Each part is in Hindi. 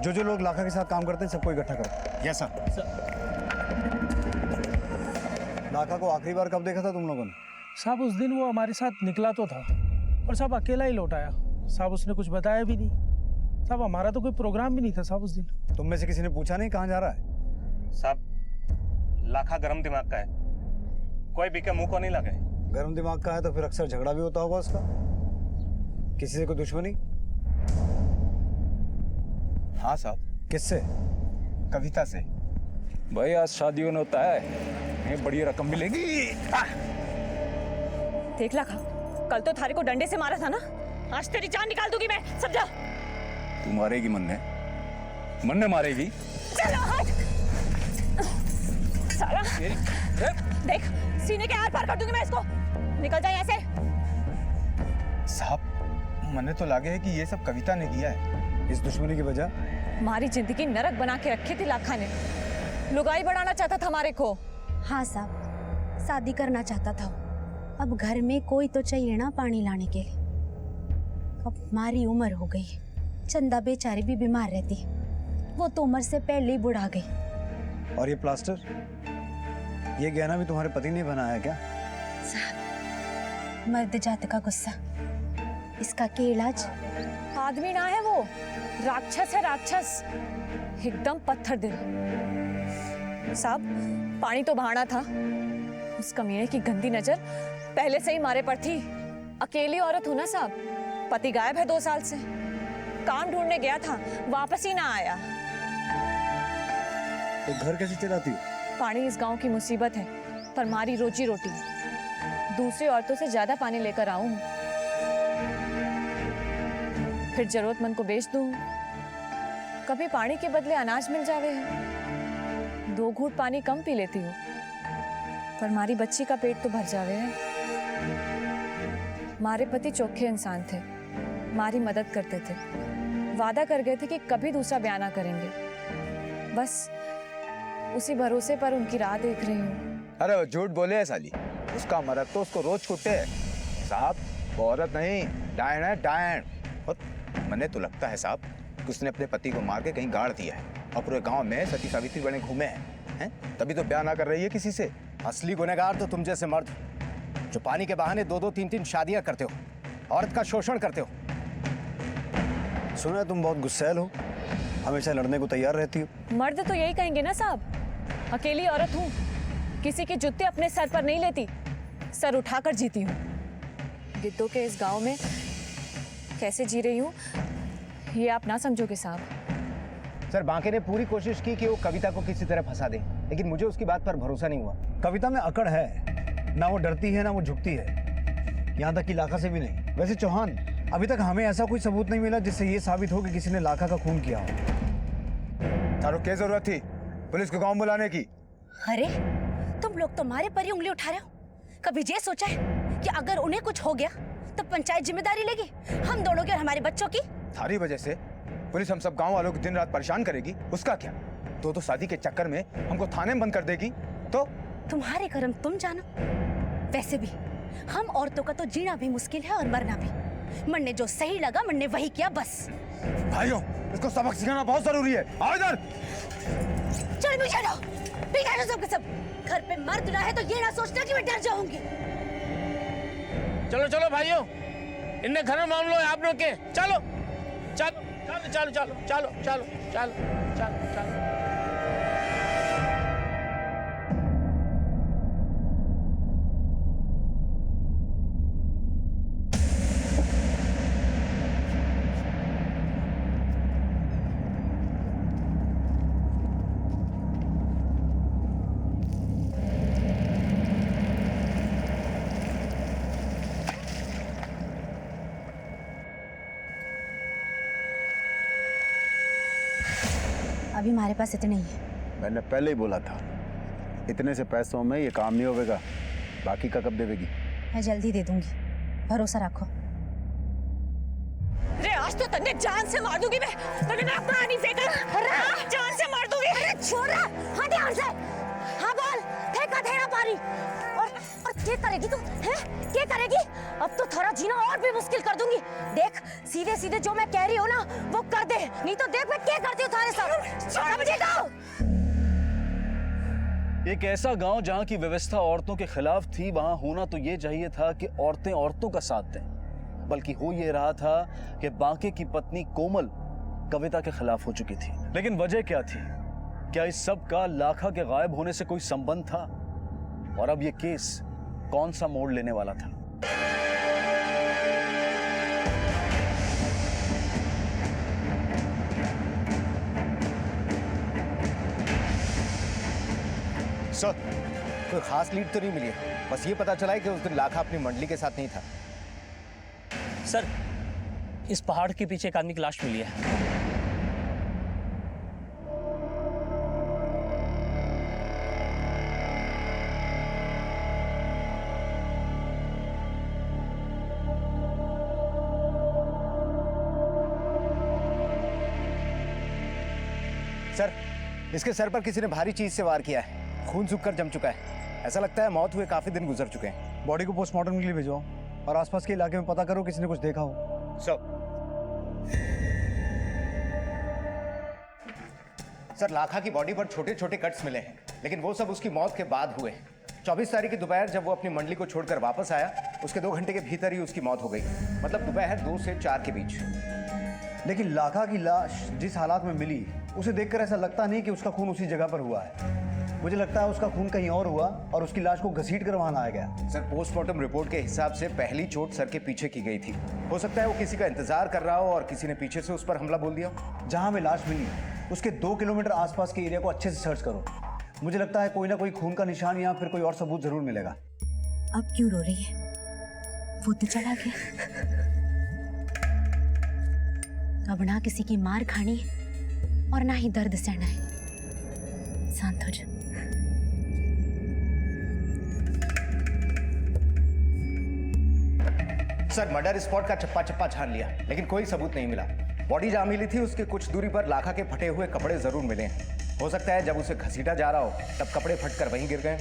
जो लोग लाखा के साथ काम करते हैं सबको इकट्ठा करो। Yes sir. लाखा को आखिरी बार कब देखा था तुम लोगों ने? साहब उस दिन वो हमारे साथ निकला तो था और साहब अकेला ही लौट आया। साहब उसने कुछ बताया भी नहीं। साहब हमारा तो कोई प्रोग्राम भी नहीं था साहब उस दिन। तुम में से किसी ने पूछा नहीं कहाँ जा रहा है? साहब लाखा गरम दिमाग का है, कोई भी के मुंह को नहीं लगे। गर्म दिमाग का है तो फिर अक्सर झगड़ा भी होता होगा उसका। किसी से कोई दुश्मनी? हाँ साहब। किससे? कविता से। भाई आज शादी होने होता है, हमें बड़ी रकम मिलेगी। देख लाखा, कल तो थारे को डंडे से मारा था ना, आज तेरी जान निकाल दूंगी मैं, समझा? तू मारेगी मन ने मारेगी। चलो हट साला। देख सीने के आर पार कर दूंगी मैं इसको, निकल जाए ऐसे। साहब मने तो लगे है कि ये सब कविता ने किया है। इस दुश्मनी की वजह? हमारी जिंदगी नरक बना के रखी थी लाखा ने, लुगाई बढ़ाना चाहता था हमारे को। हाँ साहब, शादी करना चाहता था। अब घर में कोई तो चाहिए ना पानी लाने के लिए। अब हमारी उम्र हो गई, चंदा बेचारी भी बीमार रहती, वो तो उम्र से पहले ही बुढ़ा गई। और ये प्लास्टर, ये गहना भी तुम्हारे पति ने बनाया है क्या? साहब मर्द जात का गुस्सा, इसका क्या इलाज? आदमी ना है वो, राक्षस है राक्षस, एकदम पत्थर दिल। साहब पानी तो बहाना था, उस कमीने की गंदी नजर पहले से ही मारे पर थी। अकेली औरत हूं ना साहब, पति गायब है 2 साल से, काम ढूंढने गया था वापस ही ना आया। तो घर कैसे चलाती हो? पानी इस गांव की मुसीबत है, पर हमारी रोजी रोटी दूसरी औरतों से ज्यादा पानी लेकर आऊं, फिर जरूरतमंद को बेच दूं। कभी पानी के बदले अनाज मिल जावे है, 2 घूंट पानी कम पी लेती हूँ, पर हमारी बच्ची का पेट तो भर जावे है। हमारे पति चोखे इंसान थे, हमारी मदद करते थे, वादा कर गए थे कि कभी दूसरा ब्याह ना करेंगे। बस उसी भरोसे पर उनकी राह देख रही हूँ। अरे वो झूठ बोले है साली, उसका मर्द तो उसको रोज छूटे है साहब, वो औरत नहीं डायन है डायन। और मने तो लगता है साहब कि उसने अपने पति को मार के कहीं गाड़ दिया है और पूरे गांव में सती सावित्री बने घूमे हैं, तभी तो ब्याह ना कर रही है किसी से। असली गुनहगार तो तुम जैसे मर्द जो पानी के बहाने 2-2, 3-3 शादियां करते हो, औरत का शोषण करते हो। सुना है तुम बहुत गुस्सैल हो, हमेशा लड़ने को तैयार रहती हो। मर्द तो यही कहेंगे ना साहब, अकेली औरत हूँ, किसी के जूते अपने सर पर नहीं लेती, सर उठाकर जीती हूँ। गिद्धों के इस गांव में कैसे जी रही हूँ ये आप ना समझोगे साहब। सर बांके ने पूरी कोशिश की कि वो कविता को किसी तरह फंसा दे, लेकिन मुझे उसकी बात पर भरोसा नहीं हुआ। कविता में अकड़ है, ना वो डरती है ना वो झुकती है, यहाँ तक कि लाखा से भी नहीं। वैसे चौहान, अभी तक हमें ऐसा कोई सबूत नहीं मिला जिससे ये साबित हो कि किसी ने लाखा का खून किया हो। तारो क्या जरूरत थी पुलिस को गांव बुलाने की? अरे तुम लोग तो हमारे पर ही उंगली उठा रहे हो। कभी ये सोचा है कि अगर उन्हें कुछ हो गया तो पंचायत जिम्मेदारी लेगी, हम दोनों की और हमारे बच्चों की? थारी वजह से पुलिस हम सब गांव वालों को दिन रात परेशान करेगी, उसका क्या? तो शादी के चक्कर में हमको थाने में बंद कर देगी तो? तुम्हारे कर्म तुम जानो। वैसे भी हम औरतों का तो जीना भी मुश्किल है और मरना भी। मन ने जो सही लगा मन ने वही किया बस। भाइयों इसको सबक सिखाना बहुत जरूरी है। आओ इधर। चल पीछे जाओ, पीछे जाओ सब के सब। घर पे मर्द ना है तो ये ना सोचना कि मैं डर जाऊंगी। चलो चलो भाइयों, इनने घर में मामलो है आप लोग के। चलो चलो चलो चलो चलो चलो चलो चलो चलो। अभी हमारे पास इतने ही है। मैंने पहले ही बोला था, इतने से पैसों में ये काम नहीं होगा। बाकी का कब देवेगी? मैं जल्दी दे दूंगी, भरोसा रखो। अरे आज तो तन्ने जान से मार दूंगी मैं, तन्ने ना अपना नहीं फेंका, जान से मार दूंगी। अरे छोड़, हट यहाँ से। हाँ बोल, फेंका थेड़ा पारी। और क्या करेगी तू? हैं? क्या करेगी? अब तो थोड़ा जीना और भी मुश्किल कर दूंगी। देख, सीधे सीधे जो मैं कह रही हूँ ना, वो कर दे, नहीं तो देख मैं क्या करती हूँ थारे साथ। समझी तो? एक ऐसा गांव जहां की व्यवस्था औरतों के खिलाफ थी, वहां होना तो ये चाहिए था कि औरतें औरतों का साथ दें, बल्कि हो ये रहा था कि बांके की पत्नी कोमल कविता के खिलाफ हो चुकी थी। लेकिन वजह क्या थी? क्या इस सब का लाखा के गायब होने से कोई संबंध था? और अब ये केस कौन सा मोड़ लेने वाला था? सर, कोई खास लीड तो नहीं मिली है। बस ये पता चला है कि उस दिन लाखा अपनी मंडली के साथ नहीं था। सर, इस पहाड़ के पीछे एक आदमी की लाश मिली है। सर, इसके सर पर किसी ने भारी चीज से वार किया है। खून सूखकर जम चुका है। ऐसा लगता है मौत हुए काफी दिन गुजर चुके हैं। बॉडी को पोस्टमार्टम के लिए भिजवाओ और आसपास के इलाके में पता करो किसी ने कुछ देखा हो। सर, लाखा की बॉडी पर छोटे छोटे कट्स मिले हैं, लेकिन वो सब उसकी मौत के बाद हुए। 24 तारीख की दोपहर जब वो अपनी मंडली को छोड़कर वापस आया, उसके 2 घंटे के भीतर ही उसकी मौत हो गई। मतलब दोपहर 2 से 4 के बीच। लेकिन लाखा की लाश जिस हालात में मिली, उसे देखकर ऐसा लगता नहीं कि उसका खून उसी जगह पर हुआ है। मुझे लगता है उसका खून कहीं और हुआ और उसकी लाश को घसीट कर वहां लाया गया। सर, पोस्टमार्टम रिपोर्ट के हिसाब से पहली चोट सर के पीछे की गई थी। हो सकता है वो किसी का इंतजार कर रहा हो और किसी ने पीछे से उस पर हमला बोल दिया। जहां में लाश मिली उसके 2 किलोमीटर आसपास के एरिया को अच्छे से सर्च करो। मुझे लगता है कोई ना कोई खून का निशान या फिर कोई और सबूत जरूर मिलेगा। अब क्यों रो रही है? वो तो चला गया। अब ना किसी की मार खानी और ना ही दर्द सहना है। शांत हो जा। सर, मर्डर स्पॉट का चप्पा चप्पा छान लिया, लेकिन कोई सबूत नहीं मिला। बॉडी जहां मिली थी उसके कुछ दूरी पर लाखा के फटे हुए कपड़े जरूर मिले हैं। हो सकता है जब उसे घसीटा जा रहा हो तब कपड़े फटकर वहीं गिर गए।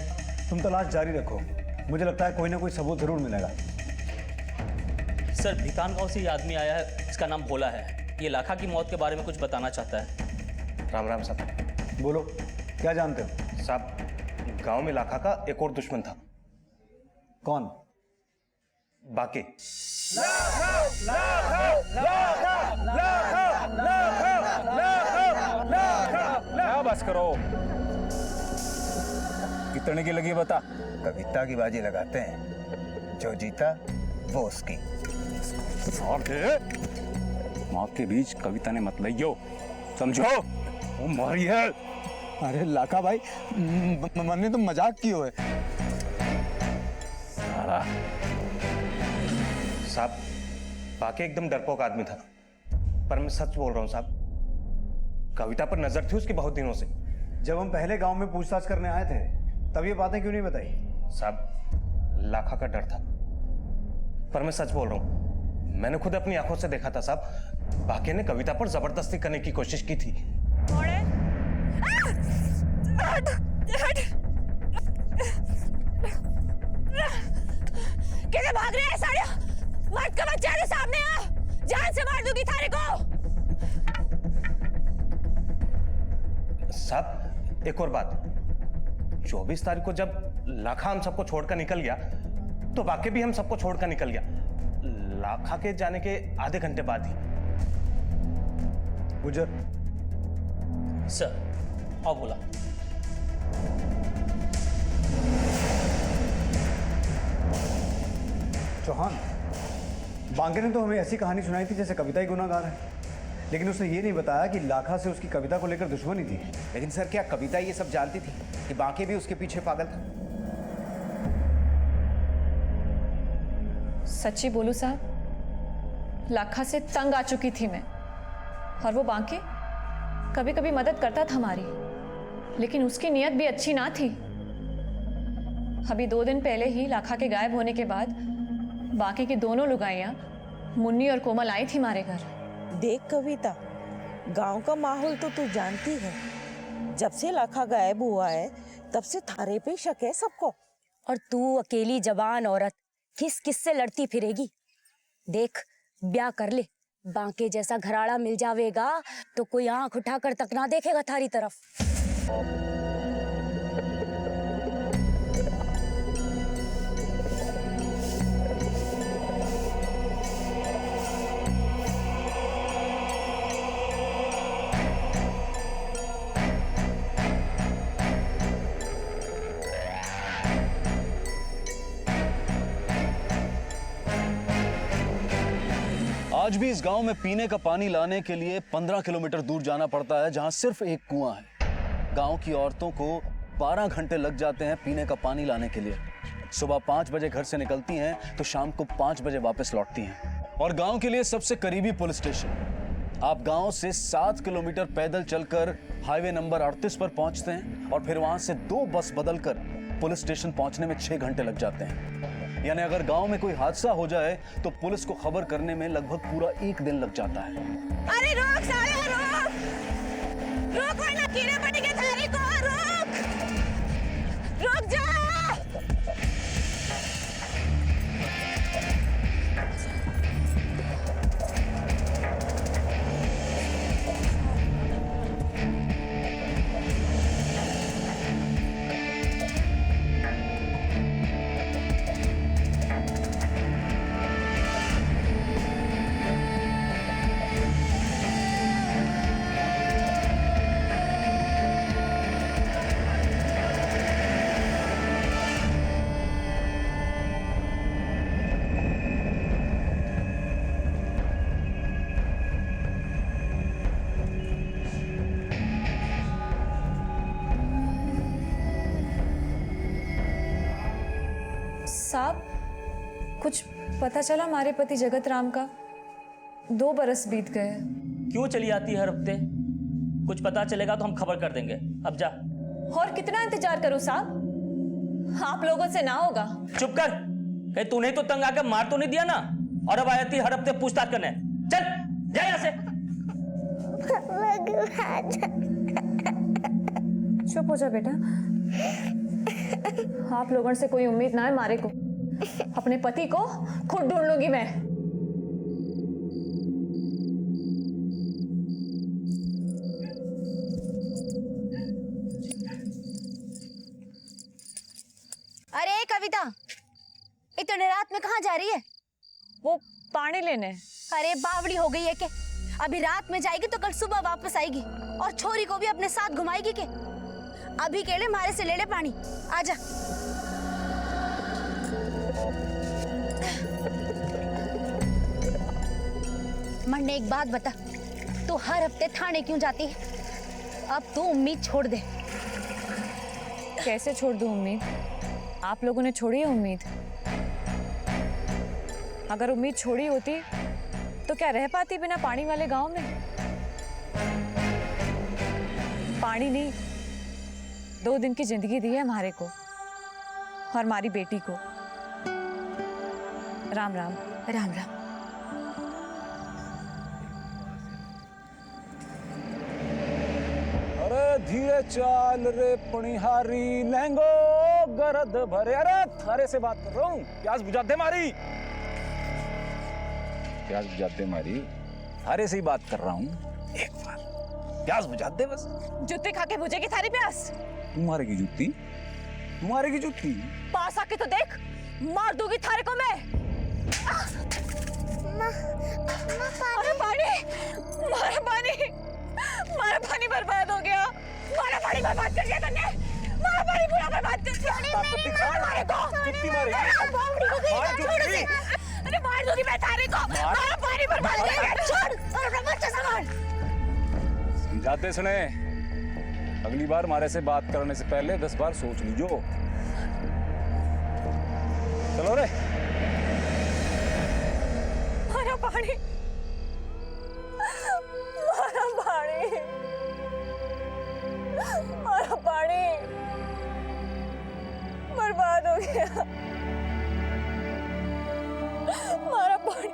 तुम तलाश जारी रखो, मुझे लगता है कोई ना कोई सबूत जरूर मिलेगा। सर, भिकान गांव से ये आदमी आया है, इसका नाम भोला है। ये लाखा की मौत के बारे में कुछ बताना चाहता है। राम राम साहब। बोलो, क्या जानते हो? साहब, गांव में लाखा का एक और दुश्मन था। कौन? बाके। बस करो, कितने की लगी बता। कविता की बाजी लगाते हैं, जो जीता वो उसकी। माँ के बीच कविता ने मत लियो, समझो? वो मारी है। अरे लाखा भाई, मैंने तो मजाक की है। साहब, बाके एकदम डरपोक आदमी था, पर मैं सच बोल रहा हूँ साहब। कविता पर नजर थी उसकी बहुत दिनों से। जब हम पहले गांव में पूछताछ करने आए थे तब ये बातें क्यों नहीं बताई? साहब, लाखा का डर था, पर मैं सच बोल रहा हूँ। मैंने खुद अपनी आंखों से देखा था साहब। बाके ने कविता पर जबरदस्ती करने की कोशिश की थी। कैसे भाग रहे हैं सारे? मर्द का बच्चा है, सामने आ, जान से मार दूंगी थारे को। साहब, एक और बात। 24 तारीख को जब लाखा हम सबको छोड़कर निकल गया तो बाके भी हम सबको छोड़कर निकल गया। लाखा के जाने के आधे घंटे बाद ही। गुजर। सर, आओ बोला। चौहान, बांके ने तो हमें ऐसी कहानी सुनाई थी जैसे कविता ही गुनाहगार है, लेकिन उसने ये नहीं बताया कि लाखा से उसकी कविता को लेकर दुश्मनी थी। लेकिन सर, क्या कविता ये सब जानती थी कि बाके भी उसके पीछे पागल था? सच्ची बोलूं साहब, लाखा से तंग आ चुकी थी मैं। और वो बांके कभी कभी मदद करता था हमारी, लेकिन उसकी नीयत भी अच्छी ना थी। अभी 2 दिन पहले ही लाखा के गायब होने के बाद बाकी की दोनों लुगाइयाँ मुन्नी और कोमल आई थी हमारे घर। देख कविता, गांव का माहौल तो तू जानती है। जब से लाखा गायब हुआ है तब से थारे पे शक है सबको। और तू अकेली जवान औरत किस किस से लड़ती फिरेगी? देख, ब्याह कर ले, बांके जैसा घराड़ा मिल जावेगा तो कोई आंख उठाकर तक ना देखेगा थारी तरफ। आज भी इस गांव में पीने का पानी लाने के लिए 15 किलोमीटर दूर जाना पड़ता है, जहां सिर्फ एक कुआं है। गांव की औरतों को 12 घंटे लग जाते हैं पीने का पानी लाने के लिए। सुबह 5 बजे घर से निकलती हैं तो शाम को 5 बजे वापस लौटती हैं। और गांव के लिए सबसे करीबी पुलिस स्टेशन। आप गांव से 7 किलोमीटर पैदल चलकर हाईवे नंबर 38 पर पहुंचते हैं और फिर वहां से 2 बस बदलकर पुलिस स्टेशन पहुंचने में 6 घंटे लग जाते हैं। यानी अगर गांव में कोई हादसा हो जाए तो पुलिस को खबर करने में लगभग पूरा 1 दिन लग जाता है। अरे रोक साले, रोक! रोक वरना कीड़े पड़ेंगे थारी को, रोक! रुक जा! साहब, कुछ पता चला हमारे पति जगत राम का? 2 बरस बीत गए। क्यों चली आती है हर हफ्ते? कुछ पता चलेगा तो हम खबर कर देंगे। अब जा। और कितना इंतजार करूं साहब? आप लोगों से ना होगा। चुप कर। कहीं तूने तो तंग आकर मार तो नहीं दिया ना? और अब आती हर हफ्ते पूछताछ करने। चल जा यहाँ से। चुप हो जा बेटा। आप लोगों से कोई उम्मीद ना है मारे को। अपने पति को खुद ढूंढ लूंगी मैं। अरे कविता, इतने रात में कहाँ जा रही है? वो पानी लेने। अरे बावड़ी हो गई है के? अभी रात में जाएगी तो कल सुबह वापस आएगी और छोरी को भी अपने साथ घुमाएगी के? अभी के लिए मारे से ले ले पानी, आजा। मरने एक बात बता, तू हर हफ्ते थाने क्यों जाती है? अब तू उम्मीद छोड़ दे। कैसे छोड़ दूं उम्मीद? आप लोगों ने छोड़ी है उम्मीद। अगर उम्मीद छोड़ी होती तो क्या रह पाती बिना पानी वाले गांव में? पानी नहीं, 2 दिन की जिंदगी दी है हमारे को और हमारी बेटी को। राम राम। राम राम। अरे धीरे चाल रे पणिहारी, लहंगो गरद भरे। अरे थारे से बात कर रहा हूँ, प्यास बुझा दे मारी। प्यास बुझा दे मारी, थारे से ही बात कर रहा हूँ। एक बार प्यास बुझा दे बस। जूते खा के बुझेगी थारी प्यास? तुम्हारे की जूती, तुम्हारे की जूती। पास आके तो देख, मार दूंगी थारे को मैं। अरे पानी, मारा पानी, मारा पानी बर्बाद हो गया। मारा पानी बर्बाद कर दिया तूने। मारा पानी पूरा बर्बाद कर दिया। मारे को जूती मारेगी। मार दूंगी। अरे मार दूंगी मैं थारे को। मारा पानी बर्बाद कर दिया। छोड़ और अपना बच्चा संभाल। समझाते सुने, अगली बार हमारे से बात करने से पहले 10 बार सोच लीजो। चलो रे। मारा पानी, मारा पानी, मारा पानी बर्बाद हो गया। मारा पानी।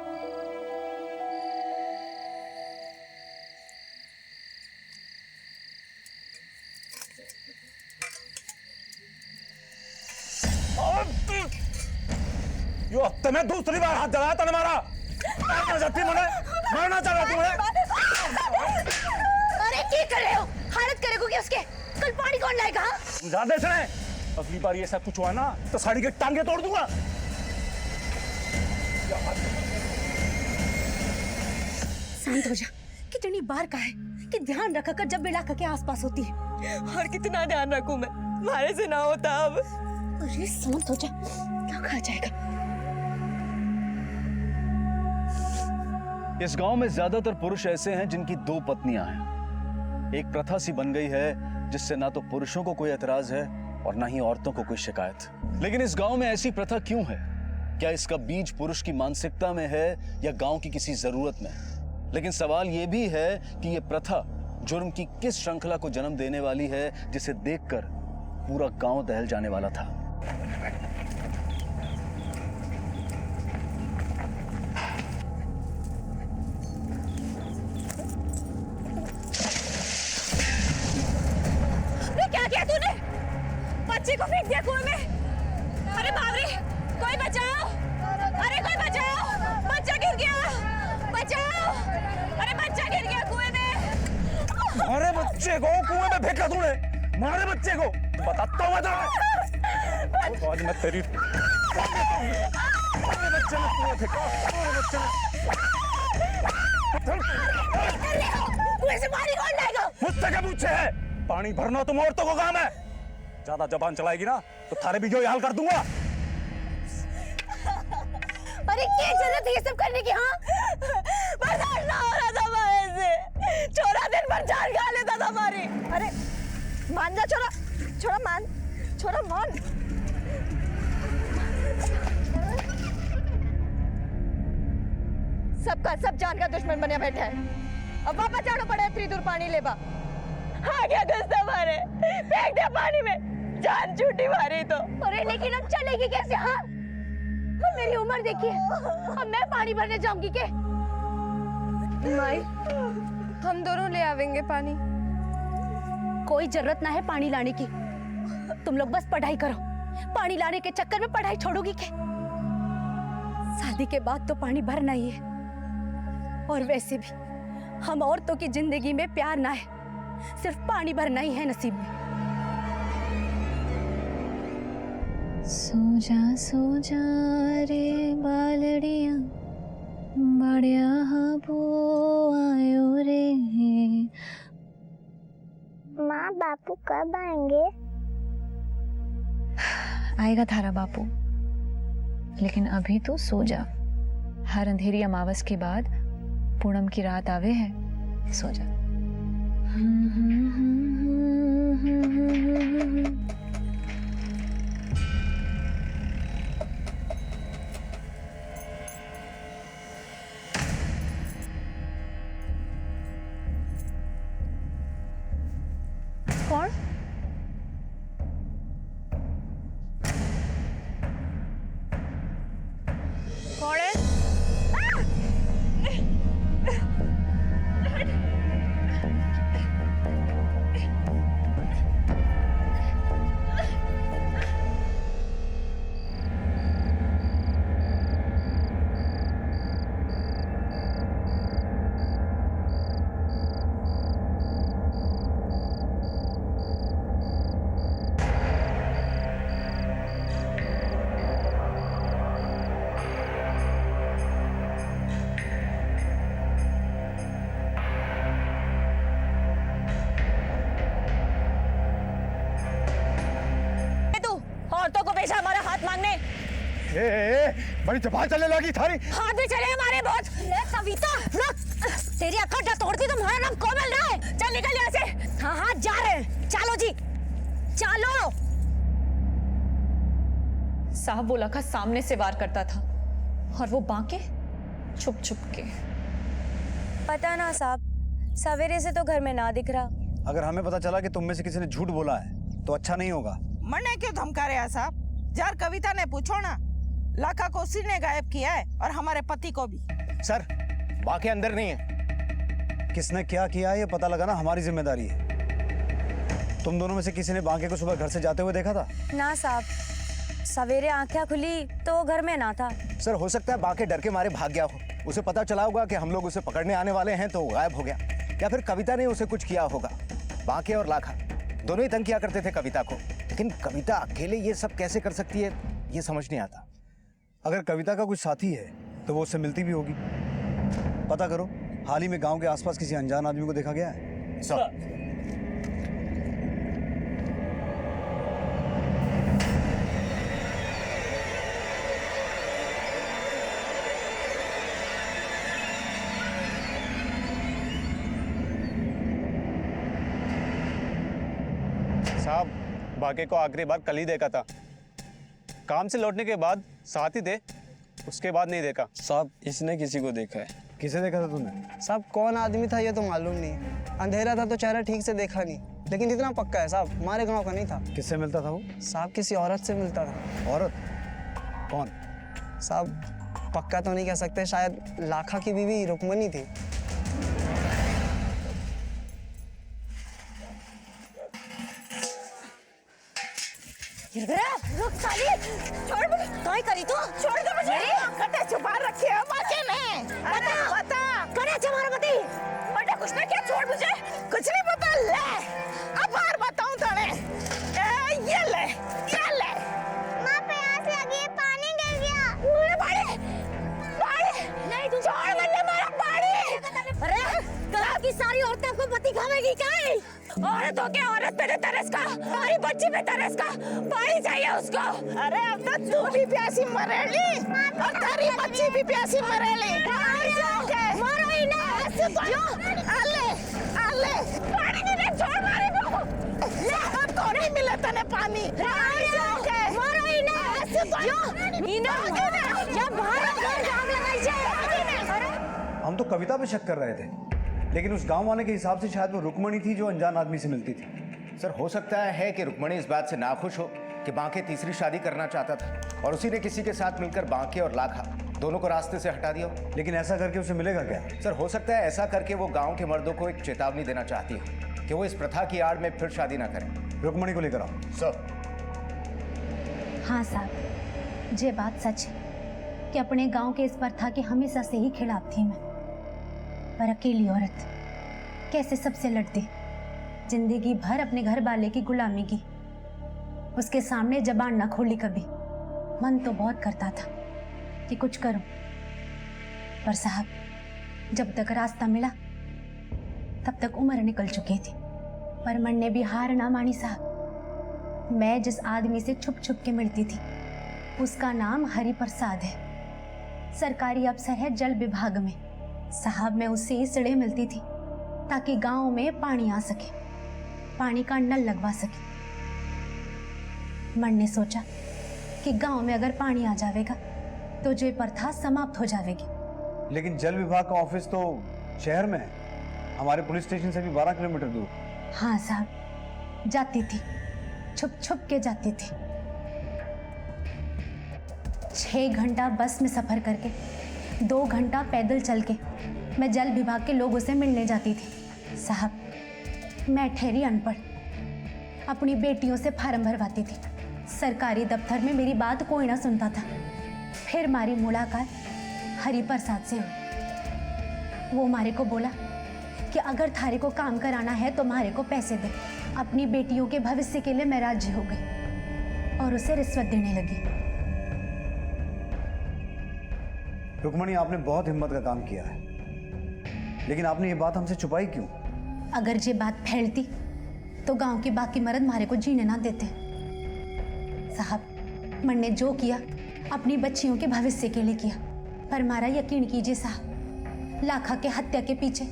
यो तुम्हें दूसरी बार हाथ जलाया तने मारा मारना चाहती मने मारना चाह रहा तुम्हें। अरे क्या कर रहे हो? हालत करेगो क्या उसके? कल पानी कौन लाएगा? ज्यादा सुने, अगली बार ये सब कुछ हुआ ना तो साड़ी के टांगे तोड़ दूंगा। शांत हो जा। कितनी बार कहा है कि ध्यान रखा कर जब भी इलाका के आसपास होती है। और कितना ध्यान रखूं मैं, हमारे से ना होता अब। अरे शांत हो जा, क्या खा जाएगा? इस गांव में ज्यादातर पुरुष ऐसे हैं जिनकी 2 पत्नियां हैं। एक प्रथा सी बन गई है जिससे ना तो पुरुषों को कोई एतराज है और ना ही औरतों को कोई शिकायत। लेकिन इस गांव में ऐसी प्रथा क्यों है? क्या इसका बीज पुरुष की मानसिकता में है या गांव की किसी जरूरत में? लेकिन सवाल यह भी है कि यह प्रथा जुर्म की किस श्रृंखला को जन्म देने वाली है जिसे देखकर पूरा गांव दहल जाने वाला था। क्या किया तूने? बच्चे को फेंक दिया कुएं में। अरे बाबरी, कोई बचाओ! अरे कोई बचाओ! बच्चा गिर गया! बचाओ! अरे बच्चा गिर गया कुएं में। मारे बच्चे को कुएं में फेंका तूने, मारे बच्चे को, बताता हूँ मैं तो आज मैं तेरी बच्चे ने कुएं फेंका, बच्चे ने कुएं से पानी कौन लाएगा? मुझसे क्या पूछे है? पानी भरना तुम औरतों को काम है। ज्यादा जबान चलाएगी ना तो थारे भी जो हाल कर दूंगा। अरे क्या जरूरत है ये सब करने की? हाँ, बर्दाश्त ना हो रहा था हमारे से। छोरा दिन भर जान खा लेता था हमारी। अरे मान जा छोरा, छोरा मान, छोरा मान। सबका सब जान का दुश्मन बने बैठा है। अब वापस जाना पड़े, इतनी दूर पानी लेबा। हाँ क्या दोस्त हमारे, फेंक दिया पानी में, जान छूटी मारी तो। अरे लेकिन अब चलेगी कैसे? हाँ, मेरी उम्र देखिए, अब मैं पानी भरने जाऊंगी के? माई, हम दोनों ले आवेंगे पानी। कोई जरूरत ना है पानी लाने की। तुम लोग बस पढ़ाई करो। पानी लाने के चक्कर में पढ़ाई छोड़ोगी के? शादी के बाद तो पानी भरना ही है। और वैसे भी हम औरतों की जिंदगी में प्यार ना है, सिर्फ पानी भरना ही है नसीब में। सो जा रे बालड़िया, बढ़िया हबो आयो रे। माँ बापू कब आएंगे? आएगा थारा बापू, लेकिन अभी तो सो जा। हर अंधेरी अमावस के बाद पूनम की रात आवे है, सो जा। कौन? कौन है? औरतों को भेजा हमारा हाथ मांगने। बड़ी जबान चलने लगी थारी। हाथ भी चले हमारे बहुत। कविता रुक, तेरी अक्ल तोड़ती तो हमारा नाम कोमल ना है। चल निकल यहाँ से। हाँ हाँ जा रहे हैं, चलो जी चलो। साहब बोला का सामने से वार करता था और वो बांके छुप छुप के। पता ना साहब, सवेरे से तो घर में ना दिख रहा। अगर हमें पता चला कि तुम में से किसी ने झूठ बोला है तो अच्छा नहीं होगा। मने क्यों धमका रहे हैं साहब? जार कविता ने पूछो ना, लाखा को उसी ने गायब किया है और हमारे पति को भी। सर बाकी अंदर नहीं है। किसने क्या किया है ये पता लगाना हमारी जिम्मेदारी है। तुम दोनों में से किसी ने बांके को सुबह घर से जाते हुए देखा था? ना साहब, सवेरे आंखें खुली तो वो घर में ना था। सर हो सकता है बांके डर के मारे भाग गया हो, उसे पता चला होगा कि हम लोग उसे पकड़ने आने वाले हैं तो वो गायब हो गया, या फिर कविता ने उसे कुछ किया होगा। बांके और लाखा दोनों ही तंग किया करते थे कविता को, लेकिन कविता अकेले ये सब कैसे कर सकती है ये समझ नहीं आता। अगर कविता का कुछ साथी है तो वो उससे मिलती भी होगी। पता करो, हाल ही में गांव के आसपास किसी अनजान आदमी को देखा गया है? सर साहब, बाके को आखिरी बार कल ही देखा था। काम से लौटने के बाद साथ ही थे, उसके बाद नहीं देखा। साहब, इसने किसी को देखा है। किसे देखा था तूने? साहब, कौन आदमी था ये तो मालूम नहीं। अंधेरा था तो चेहरा ठीक से देखा नहीं, लेकिन इतना पक्का है साहब, हमारे गांव का नहीं था। किससे मिलता था वो? साहब, किसी औरत से मिलता था। औरत? कौन? साहब, पक्का तो नहीं कह सकते, शायद लाखा की बीवी रुक्मणी थी। रुक साली, छोड़ मुझे। काय करी तू? छोड़ दे मुझे। कटे छुपा रखे है बाके में। बता करे तुम्हारा पति। बड़ा कुछ नहीं किया, छोड़ मुझे। कुछ नहीं पता। ले अब और बताऊं तने। ये ले माँ प्यास लगी है, पानी गिर गया। पानी नहीं तू छोड़, मैंने मारा पानी। अरे गांव की सारी औरतें को पति खावेगी क्या? औरत हो क्या? औरत पे तरस का, हमारी बच्ची पे तरस का, पानी चाहिए उसको। अरे अब तो तू भी प्यासी मरेली और तेरी बच्ची भी प्यासी मरेली। मारो ही ना। आले पानी नहीं, छोड़ मारे को। ले अब तो नहीं मिला तने पानी। मारो ही ना। या बाहर आग लगाई जाए। हम तो कविता पे शक कर रहे थे, लेकिन उस गांव वाले के हिसाब से शायद वो रुक्मणी थी जो अनजान आदमी से मिलती थी। सर हो सकता है कि रुक्मणी इस बात से नाखुश हो कि बांके तीसरी शादी करना चाहता था और उसी ने किसी के साथ मिलकर बांके और लाखा दोनों को रास्ते से हटा दिया। लेकिन ऐसा करके उसे मिलेगा क्या? सर हो सकता है ऐसा करके वो गांव के मर्दों को एक चेतावनी देना चाहती है कि वो इस प्रथा की आड़ में फिर शादी ना करें। रुक्मणी को लेकर आओ। सर। हाँ साहब, ये बात सच है कि अपने गांव के इस प्रथा के हमेशा से ही खिलाफ थी मैं। पर अकेली औरत कैसे सबसे लड़ती, जिंदगी भर अपने घर वाले की गुलामी की, उसके सामने जबान ना खोली कभी। मन तो बहुत करता था कि कुछ करूं, पर साहब जब तक रास्ता मिला तब तक उम्र निकल चुकी थी। पर मन ने भी हार ना मानी साहब। मैं जिस आदमी से छुप छुप के मिलती थी उसका नाम हरि प्रसाद है, सरकारी अफसर है जल विभाग में। साहब मैं उससे इसलिए मिलती थी ताकि गांव में पानी आ सके, पानी का नल लगवा सके। मन ने सोचा कि गांव में अगर पानी आ जाएगा तो जो प्रथा समाप्त हो जाएगी। लेकिन जल विभाग का ऑफिस तो शहर में है, हमारे पुलिस स्टेशन से भी 12 किलोमीटर दूर। हाँ साहब, जाती थी, छुप छुप के जाती थी। 6 घंटा बस में सफर करके 2 घंटा पैदल चल के मैं जल विभाग के लोगों से मिलने जाती थी। साहब मैं ठहरी अनपढ़, अपनी बेटियों से फार्म भरवाती थी। सरकारी दफ्तर में मेरी बात कोई ना सुनता था। फिर हमारी मुलाकात हरि प्रसाद से हुई। वो हमारे को बोला कि अगर थारे को काम कराना है तो हमारे को पैसे दे। अपनी बेटियों के भविष्य के लिए मैं राजी हो गई और उसे रिश्वत देने लगी। रुक्मणी, आपने बहुत हिम्मत का काम किया है, लेकिन आपने ये बात हमसे छुपाई क्यों? अगर ये बात फैलती तो गांव के बाकी मर्द हमारे को जीने ना देते। साहब मन ने जो किया अपनी बच्चियों के भविष्य के लिए किया, पर हमारा यकीन कीजिए साहब, लाखा के हत्या के पीछे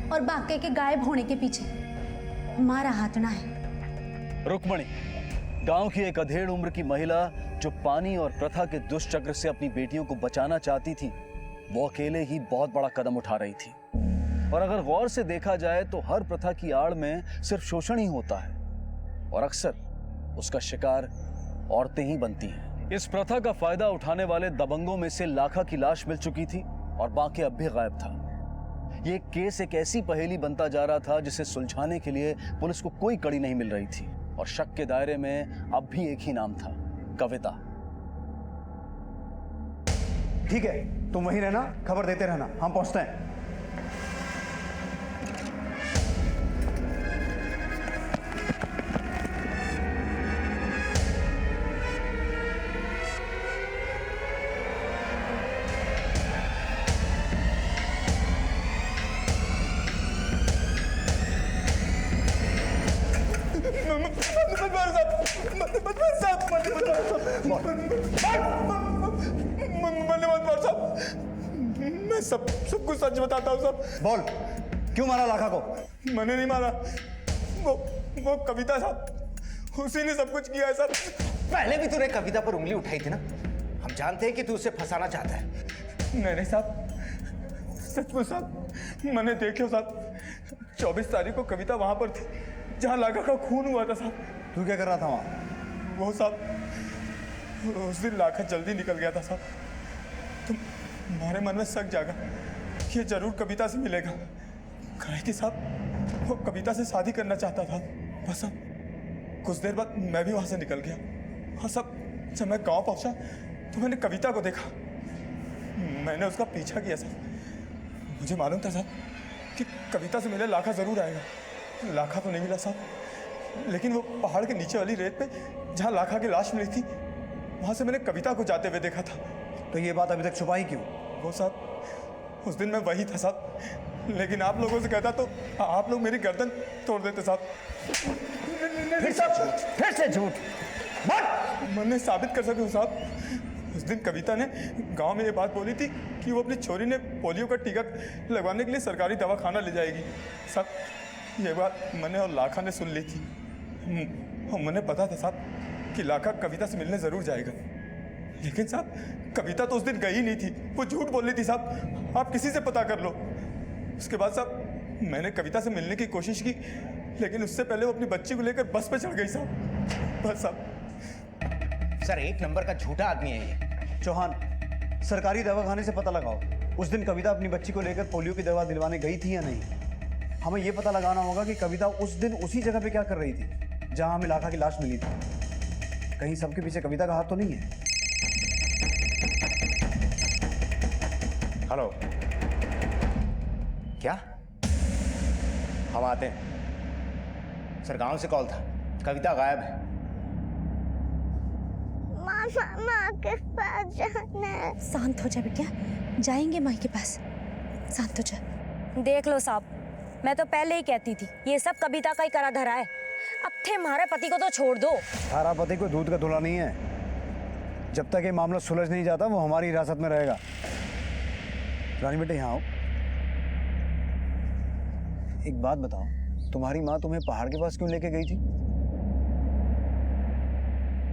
और बाके के गायब होने के पीछे हमारा हाथ ना है। रुक्मणी, गांव की एक अधेड़ उम्र की महिला जो पानी और प्रथा के दुष्चक्र से अपनी बेटियों को बचाना चाहती थी, वो अकेले ही बहुत बड़ा कदम उठा रही थी। और अगर गौर से देखा जाए तो हर प्रथा की आड़ में सिर्फ शोषण ही होता है और अक्सर उसका शिकार औरतें ही बनती हैं। इस प्रथा का फायदा उठाने वाले दबंगों में से लाखा की लाश मिल चुकी थी और बाकी अब भी गायब था। ये केस एक ऐसी पहेली बनता जा रहा था जिसे सुलझाने के लिए पुलिस को कोई कड़ी नहीं मिल रही थी और शक के दायरे में अब भी एक ही नाम था, कविता। ठीक है, तुम वहीं रहना, खबर देते रहना, हम पहुंचते हैं। मैं सब कुछ सच बताता हूँ साहब। बोल, क्यों मारा लाखा को? मैंने नहीं मारा, वो कविता साहब, उसी ने सब कुछ किया है सर। पहले भी तूने कविता पर उंगली उठाई थी ना, हम जानते हैं कि तू उसे फंसाना चाहता है। नहीं साहब, सचमुच साहब, मैंने देखो साहब, 24 तारीख को कविता वहां पर थी जहां लाखा का खून हुआ था साहब। तू क्या कर रहा था वहां? वो साहब, उस दिन लाखा जल्दी निकल गया था साहब, तो हमारे मन में शक जागा कि ये जरूर कविता से मिलेगा। कहे कि साहब वो कविता से शादी करना चाहता था। बस अब कुछ देर बाद मैं भी वहां से निकल गया। हाँ साहब, जब मैं गांव पहुंचा तो मैंने कविता को देखा, मैंने उसका पीछा किया साहब। मुझे मालूम था साहब कि कविता से मिले लाखा जरूर आएगा। लाखा तो नहीं मिला साहब, लेकिन वो पहाड़ के नीचे वाली रेत पे जहाँ लाखा की लाश मिली थी, वहां से मैंने कविता को जाते हुए देखा था। तो ये बात अभी तक छुपाई क्यों? वो साहब, उस दिन मैं वही था साहब, लेकिन आप लोगों से कहता तो आप लोग मेरी गर्दन तोड़ देते साहब। फिर से झूठ। मैंने साबित कर सके साहब। उस दिन कविता ने गांव में ये बात बोली थी कि वो अपनी छोरी ने पोलियो का टीका लगवाने के लिए सरकारी दवाखाना ले जाएगी साहब। ये बात मैंने और लाखा ने सुन ली थी। मैंने पता था साहब कि लाखा कविता से मिलने जरूर जाएगा, लेकिन साहब कविता तो उस दिन गई नहीं थी, वो झूठ बोल रही थी साहब। आप किसी से पता कर लो। उसके बाद साहब मैंने कविता से मिलने की कोशिश की, लेकिन उससे पहले वो अपनी बच्ची को लेकर बस पे चढ़ गई साहब। बस साहब। सर, एक नंबर का झूठा आदमी है ये। चौहान, सरकारी दवाखाने से पता लगाओ उस दिन कविता अपनी बच्ची को लेकर पोलियो की दवा दिलवाने गई थी या नहीं। हमें यह पता लगाना होगा कि कविता उस दिन उसी जगह पे क्या कर रही थी जहां हमें लाखा की लाश मिली थी। कहीं सबके पीछे कविता का हाथ तो नहीं है? हेलो, क्या? हम आते हैं सर। गांव से कॉल था, कविता गायब है। मामा के पास जाना है। शांत हो जा बेटा, जाएंगे माँ के पास, शांत हो जा। देख लो साहब, मैं तो पहले ही कहती थी ये सब कविता का ही करा धरा है। अब थे हमारे पति को तो छोड़ दो। तारा पति को दूध का धुला नहीं है। जब तक ये मामला सुलझ नहीं जाता वो हमारी हिरासत में रहेगा। रानी बेटे यहाँ आओ। एक बात बताओ, तुम्हारी माँ तुम्हें पहाड़ के पास क्यों लेके गई थी?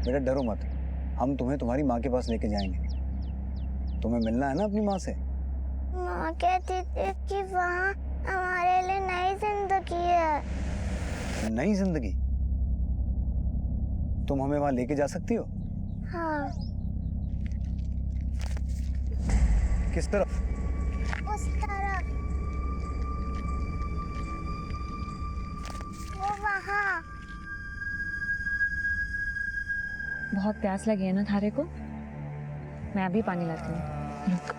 बेटा डरो मत, हम तुम्हें तुम्हारी माँ के पास लेके जाएंगे। तुम्हें मिलना है ना अपनी माँ से। माँ कहती थी कि वहाँ हमारे लिए नई जिंदगी है। नई जिंदगी? तुम हमें वहां लेके जा सकती हो? हाँ। किस तरफ? उस तरफ, वो वहाँ। बहुत प्यास लगी है ना थारे को? मैं अभी पानी लाती हूँ, रुक।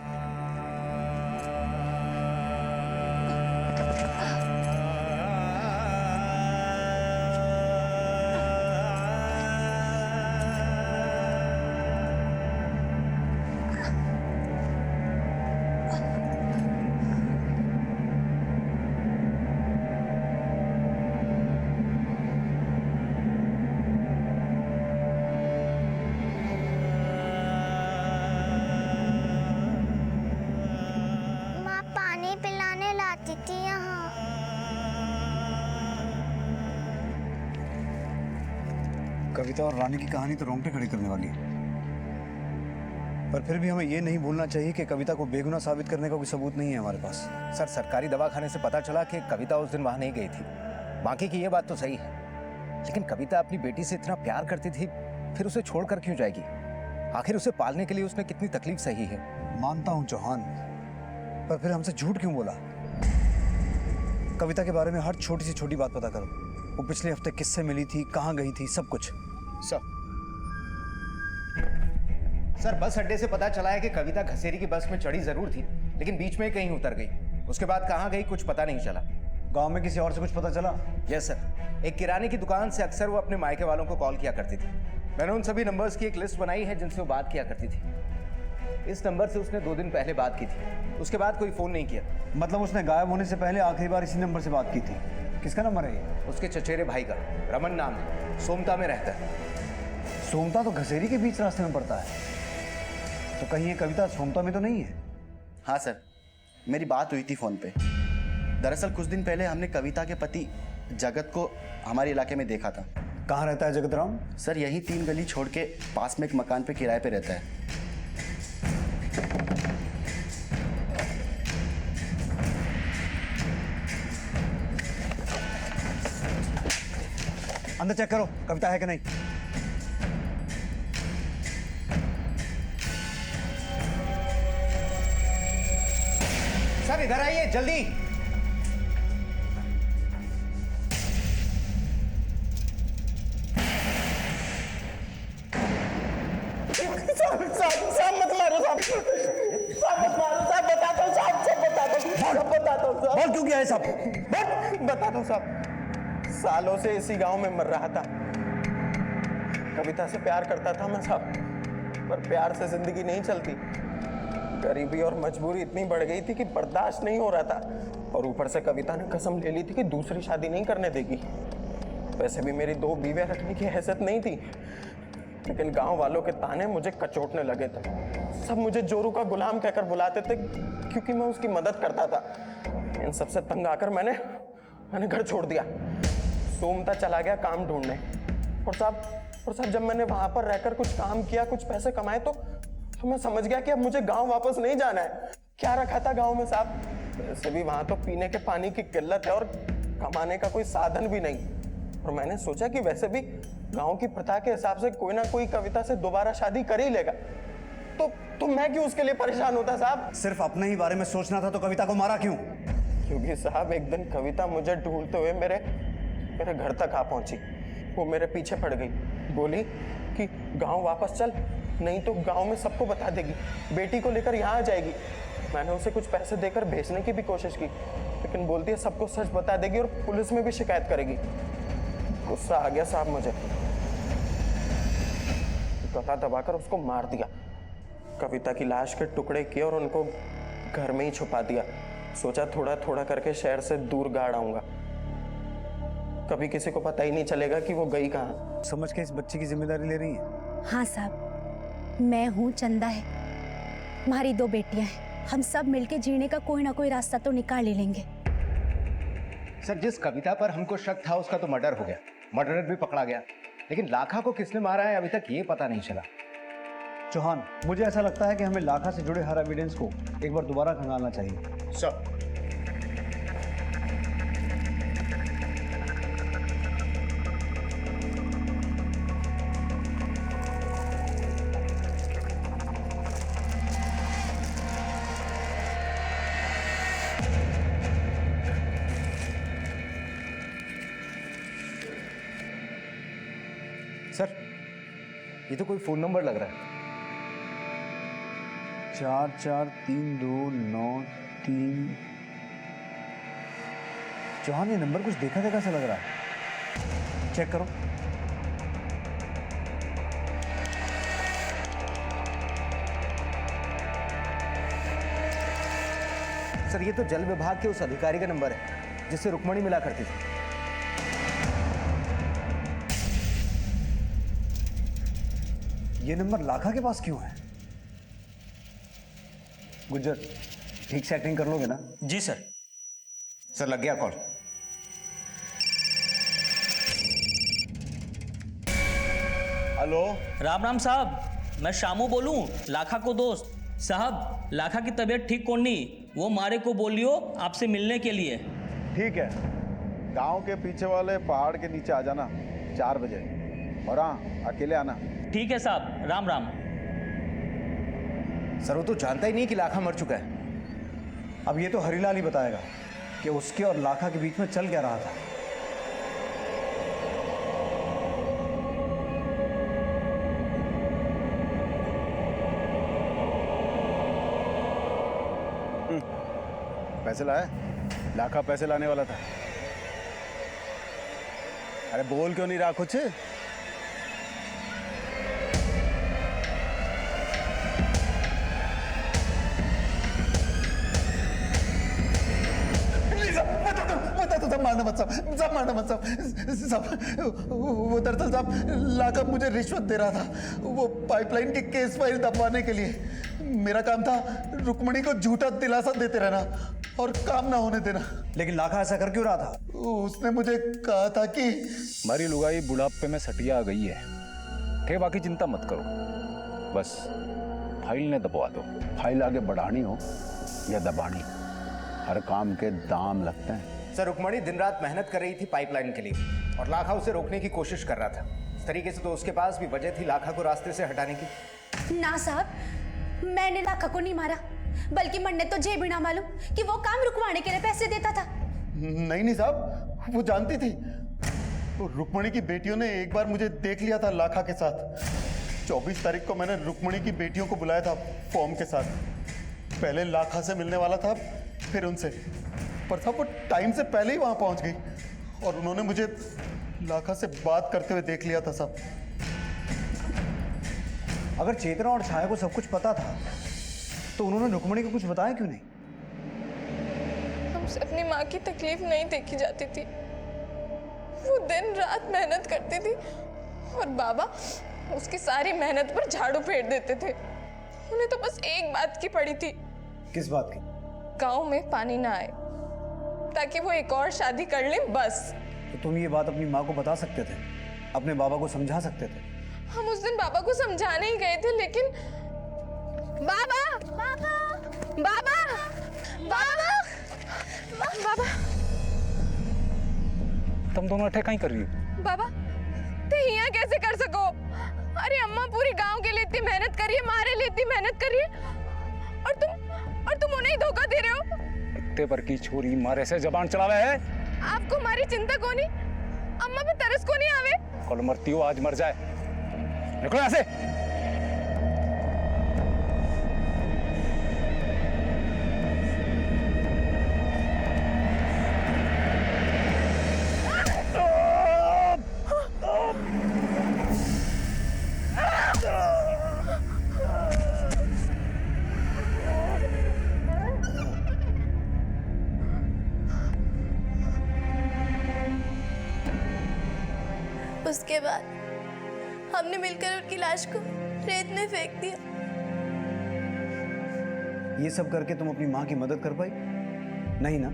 कविता और रानी की कहानी तो रोंगटे खड़े करने वाली है, पर फिर भी हमें ये नहीं भूलना चाहिए कि कविता को बेगुनाह साबित करने का कोई सबूत नहीं है हमारे पास। सर, सरकारी दवाखाने से पता चला कि कविता उस दिन वहां नहीं गई थी। बाकी की ये बात तो सही है, लेकिन कविता अपनी बेटी से इतना प्यार करती थी, फिर उसे छोड़कर क्यों जाएगी? आखिर उसे पालने के लिए उसने कितनी तकलीफ सही है। मानता हूं चौहान, पर फिर हमसे झूठ क्यों बोला? कविता के बारे में हर छोटी से छोटी बात पता करो। वो पिछले हफ्ते किससे मिली थी, कहाँ गई थी, सब कुछ। सर बस अड्डे से पता चला है कि कविता घसेरी की बस में चढ़ी जरूर थी, लेकिन बीच में कहीं उतर गई। उसके बाद कहाँ गई कुछ पता नहीं चला। गांव में किसी और से कुछ पता चला? यस सर, एक किराने की दुकान से अक्सर वो अपने मायके वालों को कॉल किया करती थी। मैंने उन सभी नंबर्स की एक लिस्ट बनाई है जिनसे वो बात किया करती थी। इस नंबर से उसने 2 दिन पहले बात की थी, उसके बाद कोई फोन नहीं किया। मतलब उसने गायब होने से पहले आखिरी बार इसी नंबर से बात की थी। किसका नंबर है ये? उसके चचेरे भाई का, रमन नाम है, सोमता में रहता है। सोमता तो घसेरी के बीच रास्ते में पड़ता है, तो कहीं ये कविता सोमता में तो नहीं है? हाँ सर, मेरी बात हुई थी फ़ोन पे। दरअसल कुछ दिन पहले हमने कविता के पति जगत को हमारे इलाके में देखा था। कहाँ रहता है जगत राम? सर यही 3 गली छोड़ के पास में एक मकान पे किराए पे रहता है। अंदर चेक करो, कविता है कि नहीं। सर इधर आइए जल्दी। साहब मत मारो साहब, साहब मत मारो साहब, बता दो साहब, सब बता दो, सब बता दो साहब। बोल क्यों गया है साहब? बता दो साहब, सालों से इसी गांव में मर रहा था। कविता से प्यार करता था मैं साहब, पर प्यार से जिंदगी नहीं चलती। गरीबी और मजबूरी इतनी बढ़ गई थी कि बर्दाश्त नहीं हो रहा था, और ऊपर से कविता ने कसम ले ली थी कि दूसरी शादी नहीं करने देगी। वैसे भी मेरी 2 बीवियां रखने की हैसियत नहीं थी, लेकिन गांव वालों के ताने मुझे कचोटने लगे थे। सब मुझे जोरू का गुलाम कहकर बुलाते थे क्योंकि मैं उसकी मदद करता था। इन सबसे तंग आकर मैंने घर छोड़ दिया। सोमता चला गया काम ढूंढने, और साहब जब मैंने वहां पर रहकर कुछ काम किया, कुछ पैसे कमाए, तो मैं समझ गया कि अब मुझे गांव वापस नहीं जाना है। क्या रखा था गांव में साहब? वैसे भी वहां तो पीने के पानी की किल्लत है और कमाने का कोई साधन भी नहीं। और मैंने सोचा कि वैसे भी गांव की प्रथा के हिसाब से कोई ना कोई कविता से दोबारा शादी कर ही लेगा, तो मैं क्यों उसके लिए परेशान होता साहब? सिर्फ अपने ही बारे में सोचना था तो कविता को मारा क्यों? क्योंकि साहब एक दिन कविता मुझे ढूंढते हुए मेरे घर तक आ पहुंची। वो मेरे पीछे पड़ गई, बोली कि गांव वापस चल, नहीं तो गांव में सबको बता देगी, बेटी को लेकर यहाँ आ जाएगी। मैंने उसे कुछ पैसे देकर भेजने की भी कोशिश की, लेकिन बोलती है सबको सच बता देगी और पुलिस में भी शिकायत करेगी। गुस्सा आ गया साहब मुझे, गला दबाकर उसको मार दिया। कविता की लाश के टुकड़े किए और उनको घर में ही छुपा दिया। सोचा थोड़ा थोड़ा करके शहर से दूर गाड़ आऊंगा, कभी किसी को पता ही नहीं चलेगा कि वो गई कहाँ। समझ के इस बच्ची की जिम्मेदारी ले रही है? हाँ साहब, मैं हूँ, चंदा है, हमारी 2 बेटियां हैं। हम सब मिलके जीने का कोई ना कोई रास्ता तो निकाल ही लेंगे। सर जिस कविता पर हमको शक था उसका तो मर्डर हो गया, मर्डरर भी पकड़ा गया, लेकिन लाखा को किसने मारा है अभी तक ये पता नहीं चला। चौहान, मुझे ऐसा लगता है कि हमें लाखा से जुड़े हर एविडेंस को एक बार दोबारा खंगालना चाहिए। सर सर ये तो कोई फोन नंबर लग रहा है। 443293। चौहान, ये नंबर कुछ देखा देखा सा लग रहा है, चेक करो। सर ये तो जल विभाग के उस अधिकारी का नंबर है जिससे रुक्मणी मिला करती थी। ये नंबर लाखा के पास क्यों है? गुज्जर, ठीक से एक्टिंग कर लोगे ना? जी सर। सर लग गया कॉल। हेलो, राम राम साहब, मैं शामू बोलूं, लाखा को दोस्त। साहब लाखा की तबीयत ठीक कौन नहीं, वो मारे को बोलियो आपसे मिलने के लिए। ठीक है, गांव के पीछे वाले पहाड़ के नीचे आ जाना 4 बजे, और हाँ अकेले आना। ठीक है साहब, राम राम। सर वो तो जानता ही नहीं कि लाखा मर चुका है। अब ये तो हरीलाल ही बताएगा कि उसके और लाखा के बीच में चल क्या रहा था। पैसे लाया? लाखा पैसे लाने वाला था। अरे बोल क्यों नहीं रहा कुछ? मारना मत साहब, मारना मत साहब। वो दरअसल साहब लाखा मुझे रिश्वत दे रहा था, वो पाइपलाइन की केस फाइल दबवाने के लिए। मेरा काम था रुक्मणी को झूठा दिलासा देते रहना और काम ना होने देना। लेकिन लाखा ऐसा कर क्यों रहा था? उसने मुझे कहा था कि हमारी लुगाई बुढ़ापे में सटिया आ गई है। ठीक, बाकी चिंता मत करो, बस फाइल ने दबवा दो। फाइल आगे बढ़ानी हो या दबानी, हर काम के दाम लगते हैं। सर, रुक्मणी दिन रात मेहनत कर रही थी पाइपलाइन के लिए और लाखा उसे रोकने की कोशिश कर रहा था। इस तरीके से तो उसके पास भी वजह थी लाखा को रास्ते से हटाने की। ना साहब, मैंने लाखा को नहीं मारा, बल्कि मन ने तो जे भी ना मालूम कि वो काम रुकवाने के लिए पैसे देता था। नहीं साहब, वो जानती थी। तो रुक्मणी की बेटियों ने एक बार मुझे देख लिया था लाखा के साथ। 24 तारीख को मैंने रुक्मणी की बेटियों को बुलाया था फॉर्म के साथ। पहले लाखा से मिलने वाला था, फिर उनसे, पर साहब वो टाइम से पहले ही वहां पहुंच गई और उन्होंने मुझे लाखा से बात करते हुए देख लिया था साहब। अगर चेतना और छाया को सब कुछ पता था तो उन्होंने रुक्मणी को कुछ बताया क्यों नहीं? हमसे अपनी माँ की तकलीफ नहीं देखी जाती थी। वो दिन रात मेहनत करती थी और बाबा उसकी सारी मेहनत पर झाड़ू फेर देते थे। उन्हें तो बस एक बात की पड़ी थी। किस बात की? गांव में पानी ना आए ताकि वो एक और शादी कर ले, बस। तो तुम ये बात अपनी माँ को बता सकते थे, अपने बाबा को समझा सकते थे। हम उस दिन बाबा को समझाने ही गए थे, लेकिन बाबा बाबा बाबा बाबा बाबा तुम दोनों अठे कहीं कर रही हो? बाबा ते यहाँ कैसे कर सको? अरे अम्मा पूरी गांव के लिए इतनी मेहनत करी है, हमारे लिए इतनी मेहनत करी है, और तुम उन्हें ही धोखा दे रहे हो। इतने पर की छोरी मारे से जबान चलावे है। आपको हमारी चिंता को नहीं, अम्मा पे तरस को नहीं आवे। कल मरती हो आज मर जाए, निकलो यहाँ से। उसके बाद हमने मिलकर उनकी लाश को रेत में फेंक दिया। ये सब करके तुम अपनी माँ की मदद कर पाई? नहीं ना।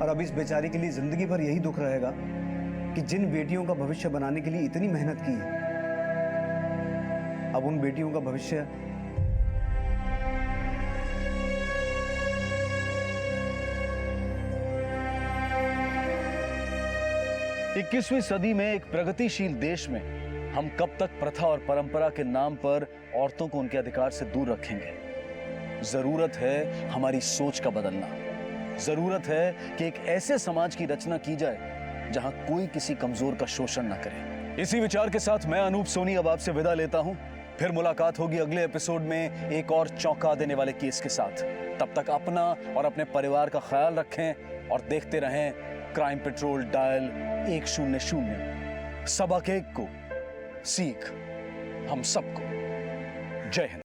और अब इस बेचारी के लिए जिंदगी भर यही दुख रहेगा कि जिन बेटियों का भविष्य बनाने के लिए इतनी मेहनत की है, अब उन बेटियों का भविष्य 21वीं सदी में एक प्रगतिशील देश में हम कब तक प्रथा और परंपरा के नाम पर औरतों को उनके अधिकार से दूर रखेंगे? जरूरत है हमारी सोच का बदलना। जरूरत है कि एक ऐसे समाज की रचना की जाए जहां कोई किसी कमजोर का शोषण न करे। इसी विचार के साथ मैं अनूप सोनी अब आपसे विदा लेता हूं। फिर मुलाकात होगी अगले एपिसोड में एक और चौंका देने वाले केस के साथ। तब तक अपना और अपने परिवार का ख्याल रखें और देखते रहें क्राइम पेट्रोल डायल 100। सबक एक को सीख हम सबको। जय हिंद।